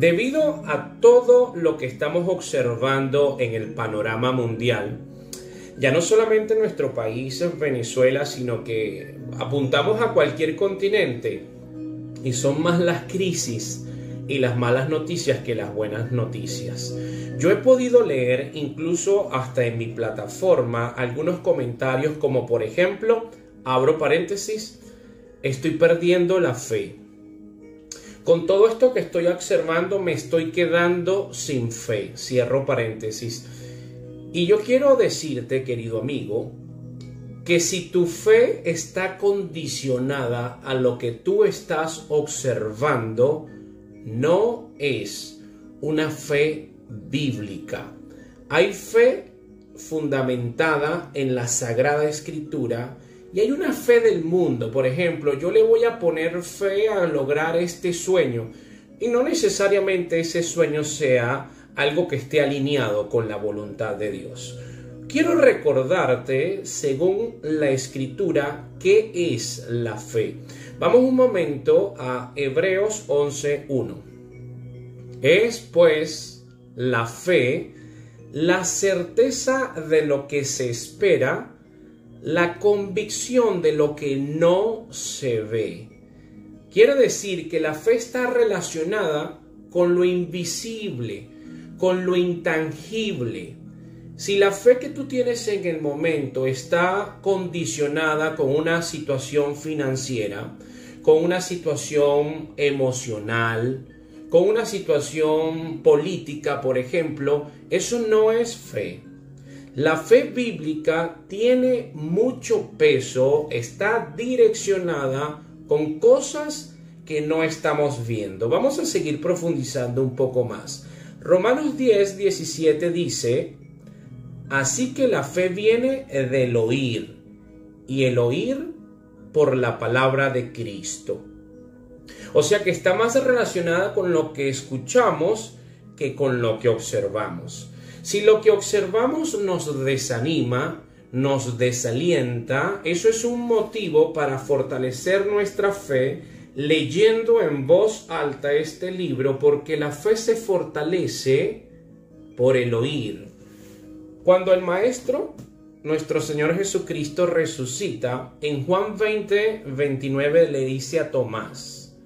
Debido a todo lo que estamos observando en el panorama mundial, ya no solamente en nuestro país, en Venezuela, sino que apuntamos a cualquier continente y son más las crisis y las malas noticias que las buenas noticias. Yo he podido leer incluso hasta en mi plataforma algunos comentarios como por ejemplo, abro paréntesis, estoy perdiendo la fe. Con todo esto que estoy observando me estoy quedando sin fe, cierro paréntesis. Y yo quiero decirte, querido amigo, que si tu fe está condicionada a lo que tú estás observando, no es una fe bíblica. Hay fe fundamentada en la Sagrada Escritura y hay una fe del mundo. Por ejemplo, yo le voy a poner fe a lograr este sueño y no necesariamente ese sueño sea algo que esté alineado con la voluntad de Dios. Quiero recordarte, según la Escritura, qué es la fe. Vamos un momento a Hebreos 11:1. Es pues la fe, la certeza de lo que se espera, la convicción de lo que no se ve. Quiere decir que la fe está relacionada con lo invisible, con lo intangible. Si la fe que tú tienes en el momento está condicionada con una situación financiera, con una situación emocional, con una situación política, por ejemplo, eso no es fe. La fe bíblica tiene mucho peso, está direccionada con cosas que no estamos viendo. Vamos a seguir profundizando un poco más. Romanos 10:17 dice, así que la fe viene del oír, y el oír por la palabra de Cristo. O sea que está más relacionada con lo que escuchamos que con lo que observamos. Si lo que observamos nos desanima, nos desalienta, eso es un motivo para fortalecer nuestra fe leyendo en voz alta este libro, porque la fe se fortalece por el oír. Cuando el Maestro, nuestro Señor Jesucristo, resucita, en Juan 20:29 le dice a Tomás,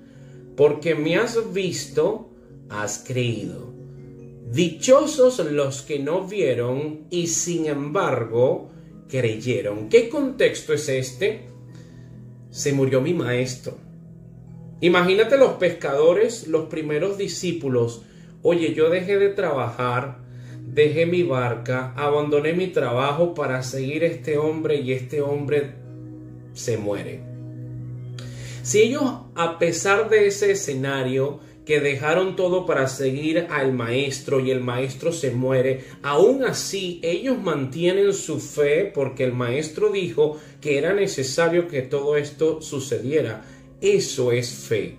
porque me has visto, has creído. Dichosos los que no vieron y sin embargo creyeron. ¿Qué contexto es este? Se murió mi maestro. Imagínate los pescadores, los primeros discípulos. Oye, yo dejé de trabajar, dejé mi barca, abandoné mi trabajo para seguir a este hombre y este hombre se muere. Si ellos, a pesar de ese escenario, que dejaron todo para seguir al maestro y el maestro se muere, aún así ellos mantienen su fe porque el maestro dijo que era necesario que todo esto sucediera. Eso es fe.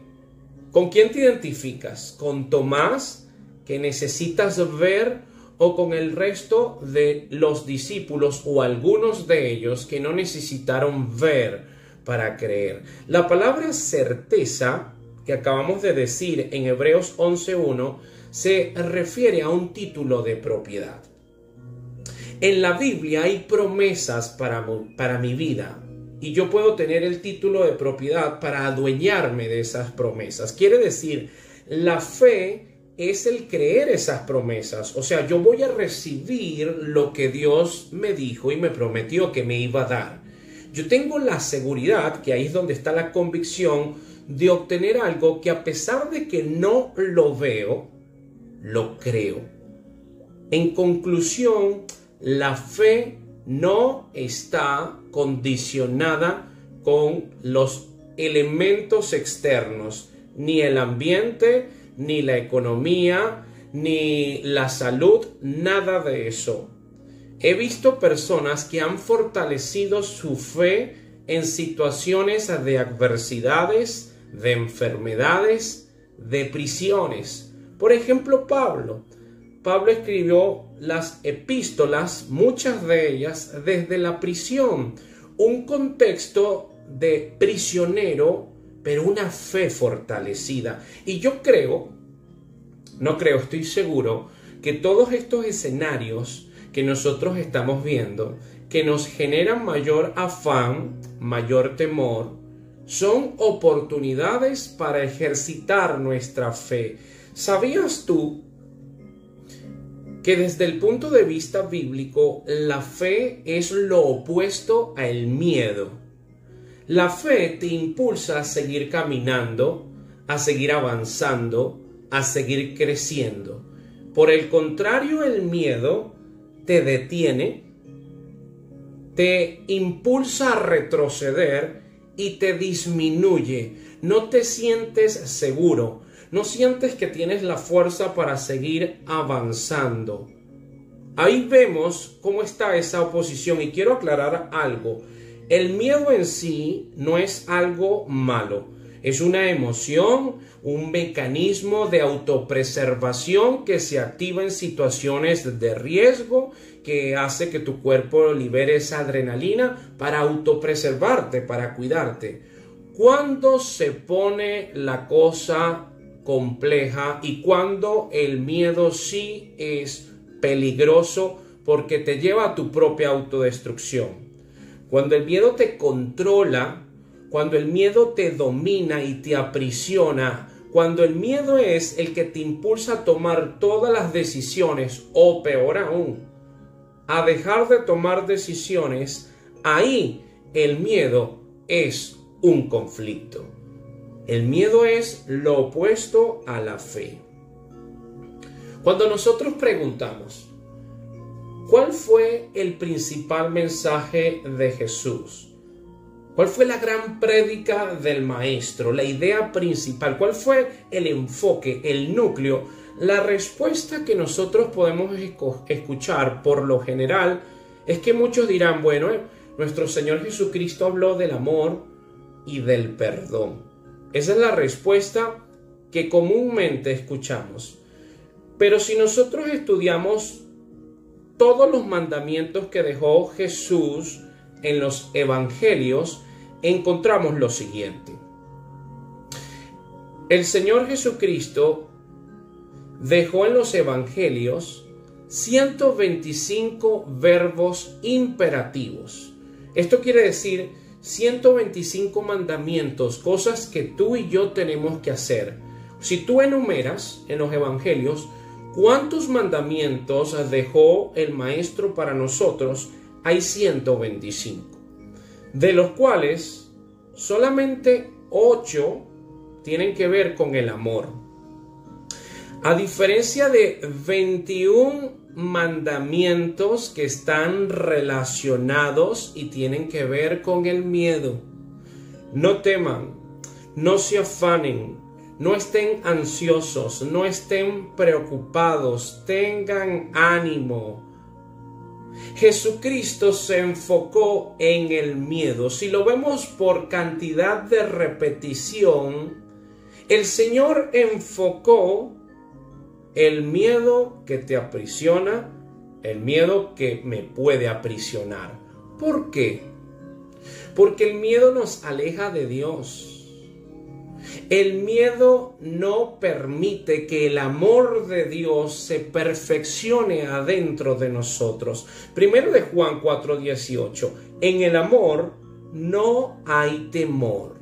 ¿Con quién te identificas? ¿Con Tomás, que necesitas ver, o con el resto de los discípulos o algunos de ellos que no necesitaron ver para creer? La palabra certeza que acabamos de decir en Hebreos 11:1 se refiere a un título de propiedad. En la Biblia hay promesas para mi vida y yo puedo tener el título de propiedad para adueñarme de esas promesas. Quiere decir, la fe es el creer esas promesas. O sea, yo voy a recibir lo que Dios me dijo y me prometió que me iba a dar. Yo tengo la seguridad, que ahí es donde está la convicción, de obtener algo que a pesar de que no lo veo, lo creo. En conclusión, la fe no está condicionada con los elementos externos, ni el ambiente, ni la economía, ni la salud, nada de eso. He visto personas que han fortalecido su fe en situaciones de adversidades, de enfermedades, de prisiones. Por ejemplo, Pablo escribió las epístolas, muchas de ellas desde la prisión, un contexto de prisionero, pero una fe fortalecida. Y yo creo no creo, estoy seguro que todos estos escenarios que nosotros estamos viendo, que nos generan mayor afán, mayor temor, son oportunidades para ejercitar nuestra fe. ¿Sabías tú que desde el punto de vista bíblico la fe es lo opuesto al miedo? La fe te impulsa a seguir caminando, a seguir avanzando, a seguir creciendo. Por el contrario, el miedo te detiene, te impulsa a retroceder y te disminuye. No te sientes seguro, no sientes que tienes la fuerza para seguir avanzando. Ahí vemos cómo está esa oposición y quiero aclarar algo. El miedo en sí no es algo malo. Es una emoción, un mecanismo de autopreservación que se activa en situaciones de riesgo, que hace que tu cuerpo libere esa adrenalina para autopreservarte, para cuidarte. Cuando se pone la cosa compleja y cuando el miedo sí es peligroso porque te lleva a tu propia autodestrucción. Cuando el miedo te controla, cuando el miedo te domina y te aprisiona, cuando el miedo es el que te impulsa a tomar todas las decisiones, o peor aún, a dejar de tomar decisiones, ahí el miedo es un conflicto. El miedo es lo opuesto a la fe. Cuando nosotros preguntamos, ¿cuál fue el principal mensaje de Jesús? ¿Cuál fue la gran prédica del maestro? La idea principal. ¿Cuál fue el enfoque, el núcleo? La respuesta que nosotros podemos escuchar por lo general es que muchos dirán, bueno, nuestro Señor Jesucristo habló del amor y del perdón. Esa es la respuesta que comúnmente escuchamos. Pero si nosotros estudiamos todos los mandamientos que dejó Jesús en los evangelios, encontramos lo siguiente. El Señor Jesucristo dejó en los evangelios 125 verbos imperativos. Esto quiere decir 125 mandamientos, cosas que tú y yo tenemos que hacer. Si tú enumeras en los evangelios cuántos mandamientos dejó el Maestro para nosotros, hay 125. De los cuales solamente 8 tienen que ver con el amor. A diferencia de 21 mandamientos que están relacionados y tienen que ver con el miedo. No teman, no se afanen, no estén ansiosos, no estén preocupados, tengan ánimo. Jesucristo se enfocó en el miedo. Si lo vemos por cantidad de repetición, el Señor enfocó el miedo que te aprisiona, el miedo que me puede aprisionar. ¿Por qué? Porque el miedo nos aleja de Dios. El miedo no permite que el amor de Dios se perfeccione adentro de nosotros. Primero de Juan 4:18. En el amor no hay temor,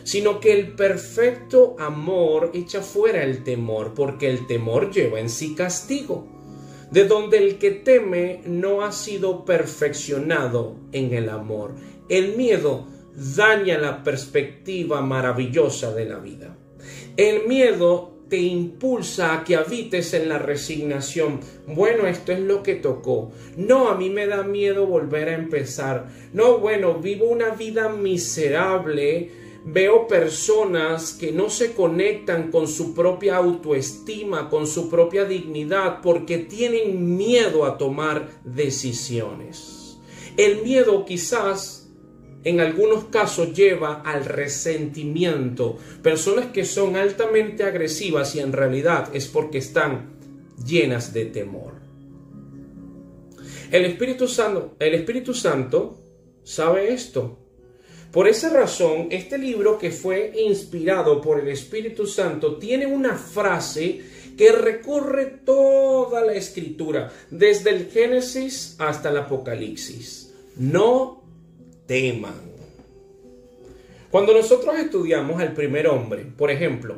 sino que el perfecto amor echa fuera el temor, porque el temor lleva en sí castigo, de donde el que teme no ha sido perfeccionado en el amor. El miedo daña la perspectiva maravillosa de la vida. El miedo te impulsa a que habites en la resignación. Bueno, esto es lo que tocó. No, a mí me da miedo volver a empezar. No, bueno, vivo una vida miserable. Veo personas que no se conectan con su propia autoestima, con su propia dignidad, porque tienen miedo a tomar decisiones. El miedo quizás en algunos casos lleva al resentimiento. Personas que son altamente agresivas y en realidad es porque están llenas de temor. El Espíritu Santo sabe esto. Por esa razón, este libro que fue inspirado por el Espíritu Santo tiene una frase que recorre toda la Escritura, desde el Génesis hasta el Apocalipsis. No teman. Cuando nosotros estudiamos al primer hombre, por ejemplo,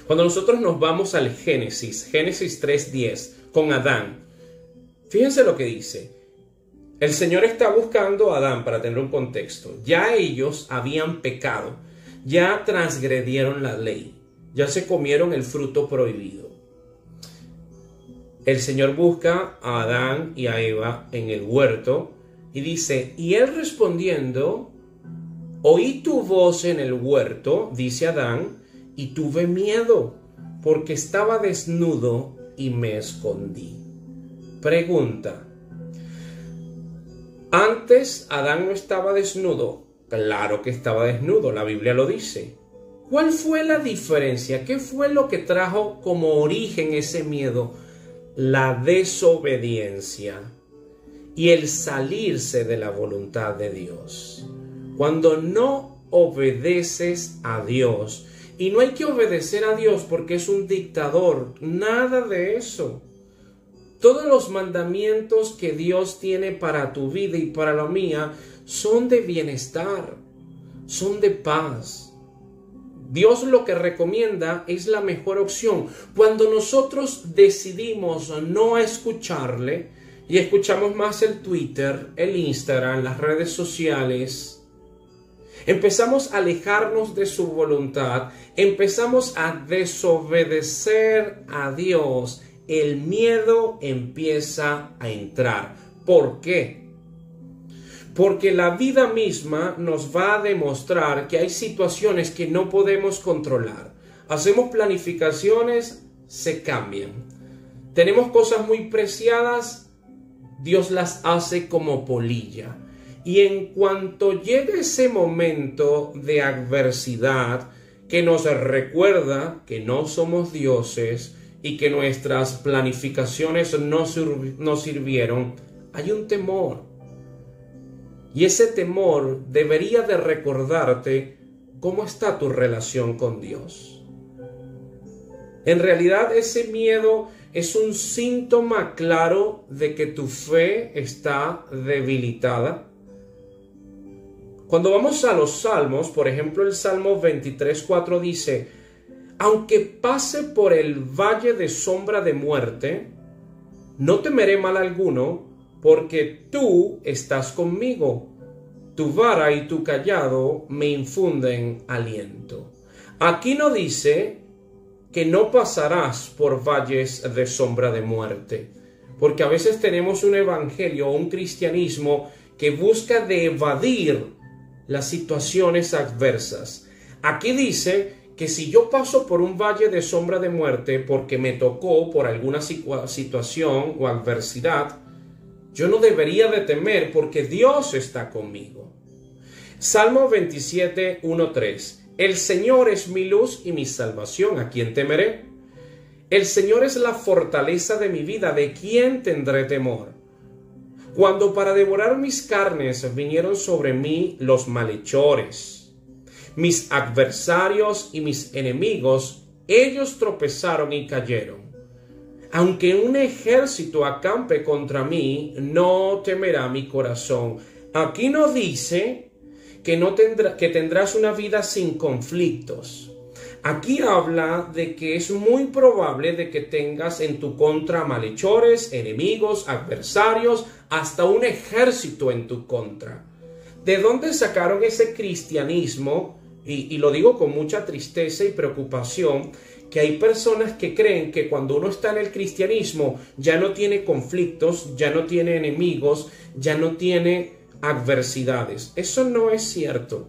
cuando nosotros nos vamos al Génesis 3:10, con Adán, fíjense lo que dice. El Señor está buscando a Adán, para tener un contexto. Ya ellos habían pecado, ya transgredieron la ley, ya se comieron el fruto prohibido. El Señor busca a Adán y a Eva en el huerto y dice, y él respondiendo, oí tu voz en el huerto, dice Adán, y tuve miedo, porque estaba desnudo y me escondí. Pregunta. Antes Adán no estaba desnudo. Claro que estaba desnudo, la Biblia lo dice. ¿Cuál fue la diferencia? ¿Qué fue lo que trajo como origen ese miedo? La desobediencia y el salirse de la voluntad de Dios. Cuando no obedeces a Dios, y no hay que obedecer a Dios porque es un dictador, nada de eso. Todos los mandamientos que Dios tiene para tu vida y para la mía son de bienestar, son de paz. Dios lo que recomienda es la mejor opción. Cuando nosotros decidimos no escucharle y escuchamos más el Twitter, el Instagram, las redes sociales, empezamos a alejarnos de su voluntad, empezamos a desobedecer a Dios, el miedo empieza a entrar. ¿Por qué? Porque la vida misma nos va a demostrar que hay situaciones que no podemos controlar. Hacemos planificaciones, se cambian. Tenemos cosas muy preciadas, Dios las hace como polilla. Y en cuanto llega ese momento de adversidad que nos recuerda que no somos dioses y que nuestras planificaciones no sirvieron, hay un temor. Y ese temor debería de recordarte cómo está tu relación con Dios. En realidad ese miedo es un síntoma claro de que tu fe está debilitada. Cuando vamos a los salmos, por ejemplo el Salmo 23:4 dice, aunque pase por el valle de sombra de muerte, no temeré mal alguno, porque tú estás conmigo. Tu vara y tu cayado me infunden aliento. Aquí no dice que no pasarás por valles de sombra de muerte, porque a veces tenemos un evangelio o un cristianismo que busca de evadir las situaciones adversas. Aquí dice que si yo paso por un valle de sombra de muerte porque me tocó por alguna situación o adversidad, yo no debería de temer porque Dios está conmigo. Salmo 27:1-3. El Señor es mi luz y mi salvación, ¿a quién temeré? El Señor es la fortaleza de mi vida, ¿de quién tendré temor? Cuando para devorar mis carnes vinieron sobre mí los malhechores, mis adversarios y mis enemigos, ellos tropezaron y cayeron. Aunque un ejército acampe contra mí, no temerá mi corazón. Aquí no dice que tendrás una vida sin conflictos. Aquí habla de que es muy probable de que tengas en tu contra malhechores, enemigos, adversarios, hasta un ejército en tu contra. ¿De dónde sacaron ese cristianismo? Y lo digo con mucha tristeza y preocupación, que hay personas que creen que cuando uno está en el cristianismo ya no tiene conflictos, ya no tiene enemigos, ya no tiene adversidades. Eso no es cierto.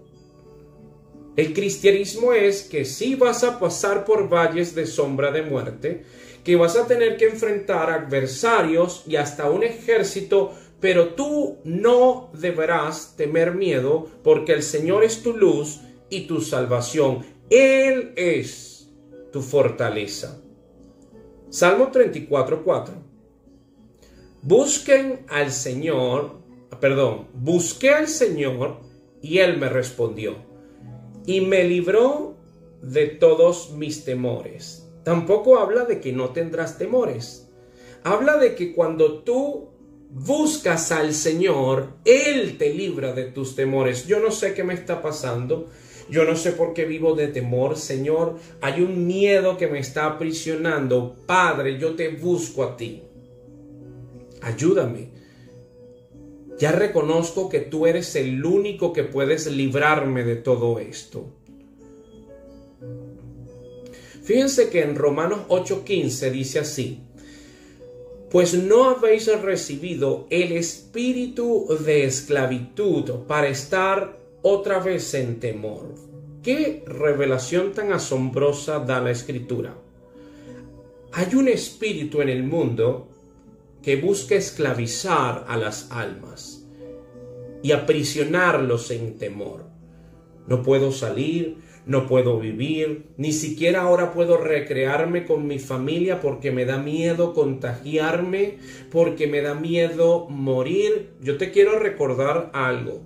El cristianismo es que sí vas a pasar por valles de sombra de muerte, que vas a tener que enfrentar adversarios y hasta un ejército, pero tú no deberás temer miedo porque el Señor es tu luz y tu salvación. Él es tu fortaleza. Salmo 34:4. Busqué al Señor y Él me respondió y me libró de todos mis temores. Tampoco habla de que no tendrás temores. Habla de que cuando tú buscas al Señor, Él te libra de tus temores. Yo no sé qué me está pasando. Yo no sé por qué vivo de temor, Señor. Hay un miedo que me está aprisionando. Padre, yo te busco a ti. Ayúdame. Ya reconozco que tú eres el único que puedes librarme de todo esto. Fíjense que en Romanos 8:15 dice así: pues no habéis recibido el espíritu de esclavitud para estar otra vez en temor. Qué revelación tan asombrosa da la Escritura. Hay un espíritu en el mundo que busca esclavizar a las almas y aprisionarlos en temor. No puedo salir, no puedo vivir, ni siquiera ahora puedo recrearme con mi familia porque me da miedo contagiarme, porque me da miedo morir. Yo te quiero recordar algo.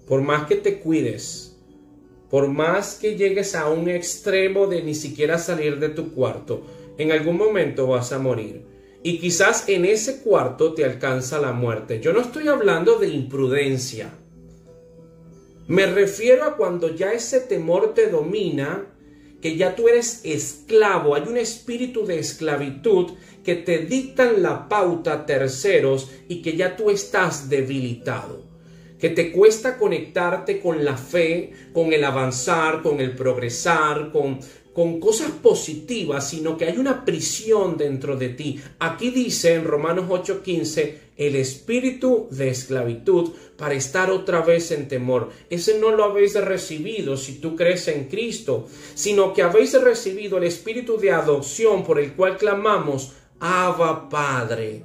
Por más que te cuides, por más que llegues a un extremo de ni siquiera salir de tu cuarto, en algún momento vas a morir. Y quizás en ese cuarto te alcanza la muerte. Yo no estoy hablando de imprudencia. Me refiero a cuando ya ese temor te domina, que ya tú eres esclavo. Hay un espíritu de esclavitud que te dictan la pauta a terceros y que ya tú estás debilitado. Que te cuesta conectarte con la fe, con el avanzar, con el progresar, con cosas positivas, sino que hay una prisión dentro de ti. Aquí dice en Romanos 8:15, el espíritu de esclavitud para estar otra vez en temor. Ese no lo habéis recibido si tú crees en Cristo, sino que habéis recibido el espíritu de adopción por el cual clamamos, Abba Padre.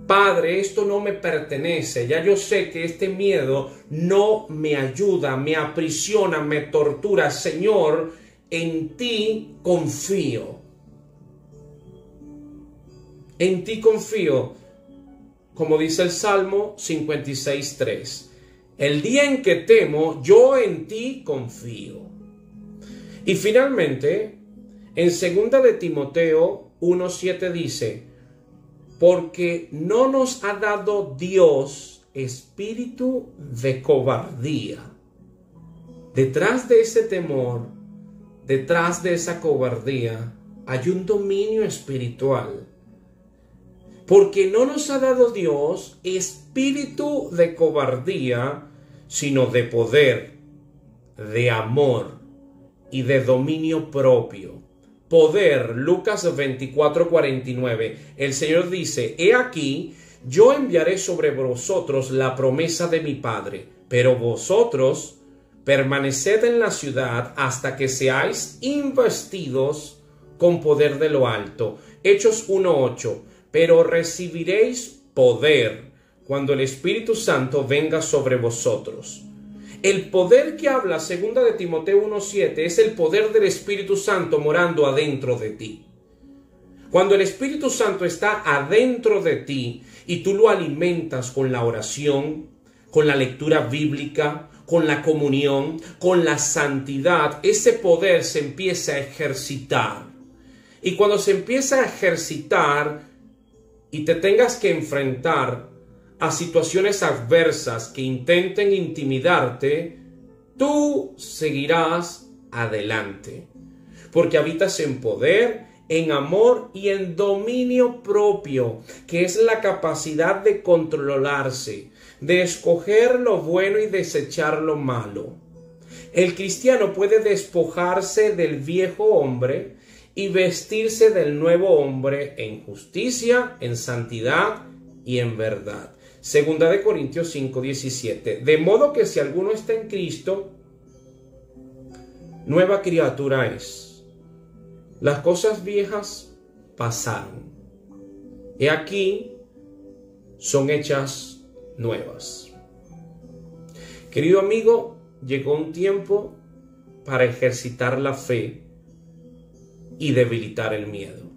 Padre, esto no me pertenece. Ya yo sé que este miedo no me ayuda, me aprisiona, me tortura. Señor, en ti confío. En ti confío. Como dice el Salmo 56:3. El día en que temo, yo en ti confío. Y finalmente, en 2 de Timoteo 1:7 dice, porque no nos ha dado Dios espíritu de cobardía. Detrás de ese temor, detrás de esa cobardía, hay un dominio espiritual. Porque no nos ha dado Dios espíritu de cobardía, sino de poder, de amor y de dominio propio. Poder, Lucas 24:49. El Señor dice, he aquí, yo enviaré sobre vosotros la promesa de mi Padre, pero vosotros permaneced en la ciudad hasta que seáis investidos con poder de lo alto. Hechos 1:8. Pero recibiréis poder cuando el Espíritu Santo venga sobre vosotros. El poder que habla 2 de Timoteo 1:7 es el poder del Espíritu Santo morando adentro de ti. Cuando el Espíritu Santo está adentro de ti y tú lo alimentas con la oración, con la lectura bíblica, con la comunión, con la santidad, ese poder se empieza a ejercitar. Y cuando se empieza a ejercitar y te tengas que enfrentar a situaciones adversas que intenten intimidarte, tú seguirás adelante. Porque habitas en poder, en amor y en dominio propio, que es la capacidad de controlarse, de escoger lo bueno y desechar lo malo. El cristiano puede despojarse del viejo hombre y vestirse del nuevo hombre en justicia, en santidad y en verdad. 2 de Corintios 5:17. De modo que si alguno está en Cristo, nueva criatura es. Las cosas viejas pasaron. He aquí, son hechas nuevas. Querido amigo, llegó un tiempo para ejercitar la fe y debilitar el miedo.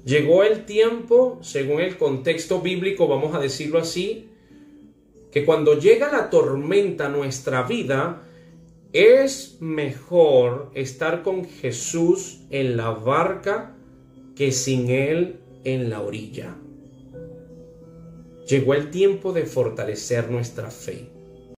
Llegó el tiempo, según el contexto bíblico, vamos a decirlo así, que cuando llega la tormenta a nuestra vida, Es mejor estar con Jesús en la barca que sin Él en la orilla. Llegó el tiempo de fortalecer nuestra fe.